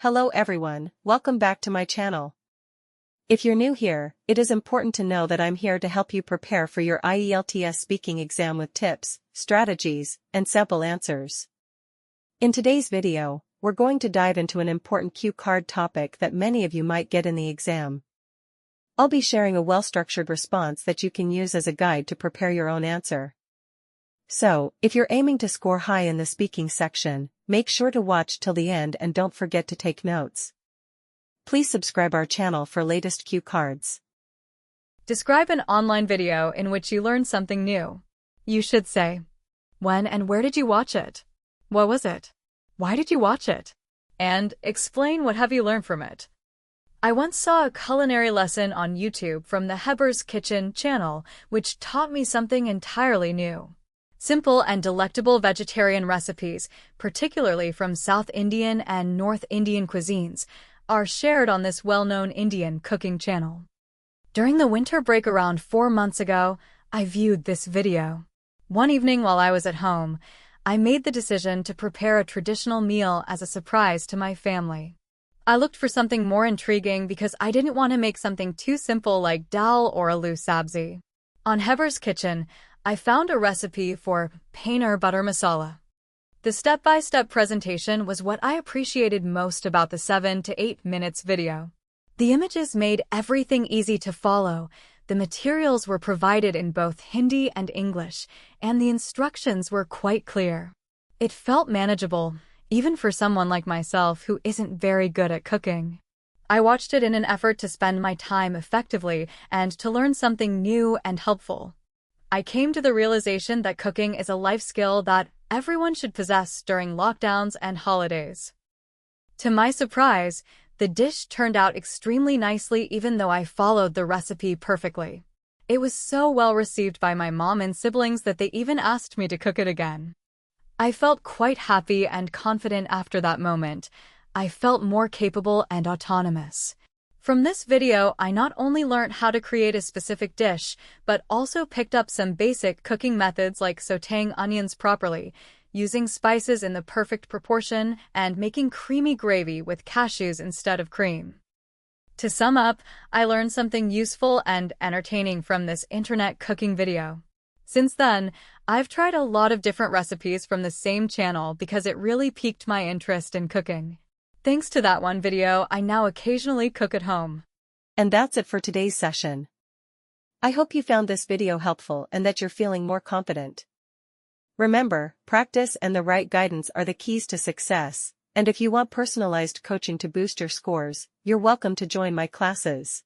Hello everyone, welcome back to my channel. If you're new here, it is important to know that I'm here to help you prepare for your IELTS speaking exam with tips, strategies, and sample answers. In today's video, we're going to dive into an important cue card topic that many of you might get in the exam. I'll be sharing a well-structured response that you can use as a guide to prepare your own answer. So, if you're aiming to score high in the speaking section, make sure to watch till the end and don't forget to take notes. Please subscribe our channel for latest cue cards. Describe an online video in which you learned something new. You should say, when and where did you watch it? What was it? Why did you watch it? And explain what have you learned from it. I once saw a culinary lesson on YouTube from the Heber's Kitchen channel, which taught me something entirely new. Simple and delectable vegetarian recipes, particularly from South Indian and North Indian cuisines, are shared on this well-known Indian cooking channel. During the winter break around 4 months ago, I viewed this video. One evening while I was at home, I made the decision to prepare a traditional meal as a surprise to my family. I looked for something more intriguing because I didn't want to make something too simple like dal or aloo sabzi. On Heber's Kitchen, I found a recipe for paneer butter masala. The step-by-step presentation was what I appreciated most about the 7 to 8 minutes video. The images made everything easy to follow, the materials were provided in both Hindi and English, and the instructions were quite clear. It felt manageable, even for someone like myself who isn't very good at cooking. I watched it in an effort to spend my time effectively and to learn something new and helpful. I came to the realization that cooking is a life skill that everyone should possess during lockdowns and holidays. To my surprise, the dish turned out extremely nicely even though I followed the recipe perfectly. It was so well received by my mom and siblings that they even asked me to cook it again. I felt quite happy and confident after that moment. I felt more capable and autonomous. From this video, I not only learned how to create a specific dish, but also picked up some basic cooking methods like sautéing onions properly, using spices in the perfect proportion, and making creamy gravy with cashews instead of cream. To sum up, I learned something useful and entertaining from this internet cooking video. Since then, I've tried a lot of different recipes from the same channel because it really piqued my interest in cooking. Thanks to that one video, I now occasionally cook at home. And that's it for today's session. I hope you found this video helpful and that you're feeling more confident. Remember, practice and the right guidance are the keys to success, and if you want personalized coaching to boost your scores, you're welcome to join my classes.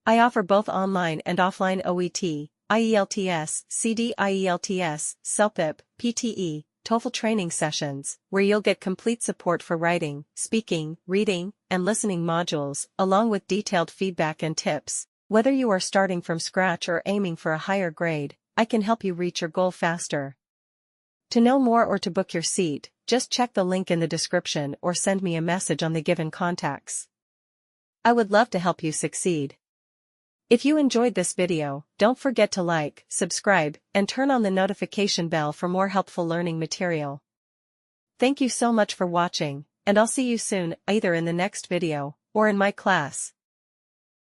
I offer both online and offline OET, IELTS, CD IELTS, CELPIP, PTE, TOEFL training sessions, where you'll get complete support for writing, speaking, reading, and listening modules, along with detailed feedback and tips. Whether you are starting from scratch or aiming for a higher grade, I can help you reach your goal faster. To know more or to book your seat, just check the link in the description or send me a message on the given contacts. I would love to help you succeed. If you enjoyed this video, don't forget to like, subscribe, and turn on the notification bell for more helpful learning material. Thank you so much for watching, and I'll see you soon, either in the next video, or in my class.